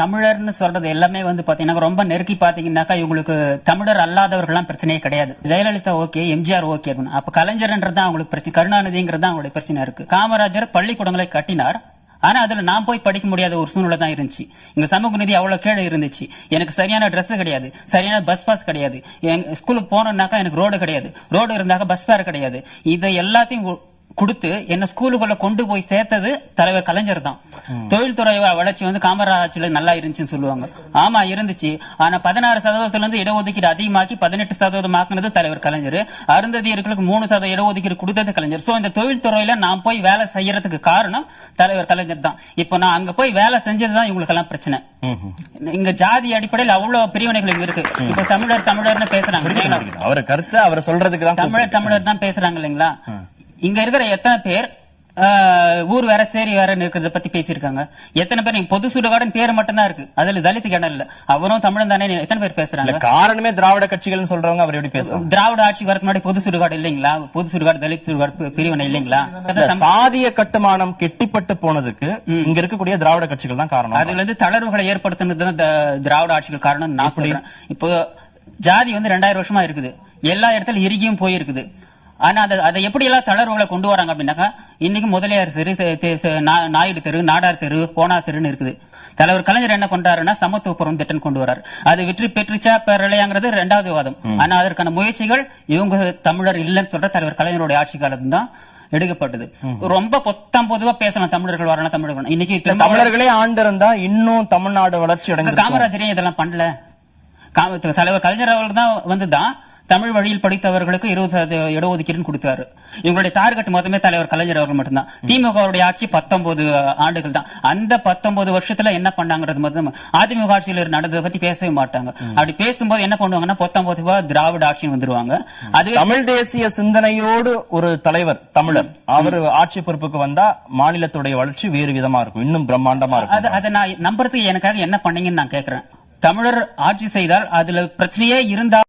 தமிழர்னு சொல்றது எல்லாமே பாத்தீங்கன்னா ரொம்ப நெருக்கி பாத்தீங்கன்னாக்கா இவங்களுக்கு தமிழர் அல்லாதவர்கள்லாம் பிரச்சனையே கிடையாது. ஜெயலலிதா ஓகே, எம்ஜிஆர் ஓகே, அப்ப கலைஞர்ன்றது அவங்களுக்கு பிரச்சனை, கருணாநிதிங்கிறது அவங்களுடைய பிரச்சனை இருக்கு. காமராஜர் பள்ளிக்கூடங்களை கட்டினார், ஆனா அதுல நான் போய் படிக்க முடியாத ஒரு சூழ்நிலை தான் இருந்துச்சு. இங்க சமூக நிதி அவ்வளவு கீழே இருந்துச்சு. எனக்கு சரியான ட்ரெஸ் கிடையாது, சரியான பஸ் பாஸ் கிடையாது. ஸ்கூலுக்கு போனோம்னாக்கா எனக்கு ரோடு கிடையாது, ரோடு இருந்தாக்கா பஸ் ஃபேர் கிடையாது. இதை எல்லாத்தையும் கொடுத்து என்ன ஸ்கூலுக்குள்ள கொண்டு போய் சேர்த்தது தலைவர் கலைஞர் தான். தொழில்துறை வளர்ச்சி காமராஜ்ல நல்லா இருந்துச்சுன்னு சொல்லுவாங்க. ஆமா இருந்துச்சு. ஆனா 16% இடஒதுக்கீடு அதிகமாக்கி 18% ஆக்குனது தலைவர் கலைஞர். அருந்ததியர்களுக்கு 3% இடஒதுக்கீடு கொடுத்தது கலைஞர். சோ இந்த தொழில்துறையில நான் போய் வேலை செய்யறதுக்கு காரணம் தலைவர் கலைஞர் தான். இப்ப நான் அங்க போய் வேலை செஞ்சதுதான் இவங்களுக்கு எல்லாம் பிரச்சனை. இங்க ஜாதி அடிப்படையில் அவ்வளவு பிரிவினைகள் இங்க இருக்கு. இப்ப தமிழர்னு பேசுறாங்க, அவர் கருத்து அவர் சொல்றதுக்கு தான் தமிழர் தான் பேசுறாங்க இல்லைங்களா? இங்க இருக்கிற எத்தனை பேர் ஊர் வேற சேரி வேற இருக்கிறத பத்தி பேசிருக்காங்க? எத்தனை பேர் நீங்க பொது சுடுகாடு பேர் மட்டும் தான் இருக்கு, அதுல தலித் கிணறு இல்ல, அவரும் தமிழன் தானே. எத்தனை பேர் பேசுறாங்க? காரணமே திராவிட கட்சிகள் சொல்றவங்க அவர் எப்படி பேசுறாங்க? திராவிட ஆட்சி வரக்கு முன்னாடி பொது சுடுகாடு இல்லைங்களா? பொது சுடுகாடு தலித் சுடுகாடு பிரிவினை இல்லைங்களா? சாதிய கட்டுமானம் கெட்டிப்பட்டு போனதுக்கு இங்க இருக்கக்கூடிய திராவிட கட்சிகள் தான் காரணம். அதுல இருந்து தளர்வுகளை ஏற்படுத்தினது திராவிட ஆட்சிகள் காரணம் நான் சொல்றேன். இப்போ ஜாதி 2000 வருஷமா இருக்குது, எல்லா இடத்துல இறுகியும் போயிருக்குது. ஆனா அதை எப்படி எல்லாம் தளர்வுகளை கொண்டு வராங்க அப்படின்னாக்கா, இன்னைக்கு முதலியார் தெரு, நாயுடு தெரு, நாடார் தெரு, போனா தெருன்னு இருக்குது. தலைவர் கலைஞர் என்ன பண்றாருன்னா சமத்துவபுரம் திட்டம் கொண்டு வர்றாரு. அது வெற்றி பெற்றுச்சா பெறலையாங்கிறது 2வது வாதம். ஆனா அதற்கான முயற்சிகள் இவங்க தமிழர் இல்லைன்னு சொல்ற தலைவர் கலைஞருடைய ஆட்சி காலத்துல தான் எடுக்கப்பட்டது. ரொம்ப பொதுவா பேசலாம், தமிழர்கள் வரலாம், தமிழர்கள் இன்னைக்கு தமிழர்களே ஆண்டிருந்தா இன்னும் தமிழ்நாடு வளர்ச்சி அடைந்து. காமராஜரே இதெல்லாம் பண்ணல. தலைவர் கலைஞர் அவர்கள் தான் தமிழ் வழியில் படித்தவர்களுக்கு 20% இடஒதுக்கீடு கொடுத்தாரு. இவங்களுடைய டார்கெட் மொத்தமே தலைவர் கலைஞர் அவர்கள் மட்டும்தான். திமுகவுடைய ஆட்சி 19 ஆண்டுகள் தான். அந்த 19 வருஷத்துல என்ன பண்ணாங்கிறது மட்டும் அதிமுக ஆட்சியில் நடந்ததை பத்தி பேசவே மாட்டாங்க. அப்படி பேசும்போது என்ன பண்ணுவாங்கன்னா 19 திராவிட ஆட்சி வந்துருவாங்க. அது தமிழ் தேசிய சிந்தனையோடு ஒரு தலைவர் தமிழர் அவர் ஆட்சி பொறுப்புக்கு வந்தா மாநிலத்துடைய வளர்ச்சி வேறு விதமா இருக்கும், இன்னும் பிரம்மாண்டமா இருக்கும். அதை நான் நம்புறதுக்கு எனக்காக என்ன பண்ணீங்கன்னு நான் கேட்கிறேன். தமிழர் ஆட்சி செய்தால் அதுல பிரச்சனையே இருந்தா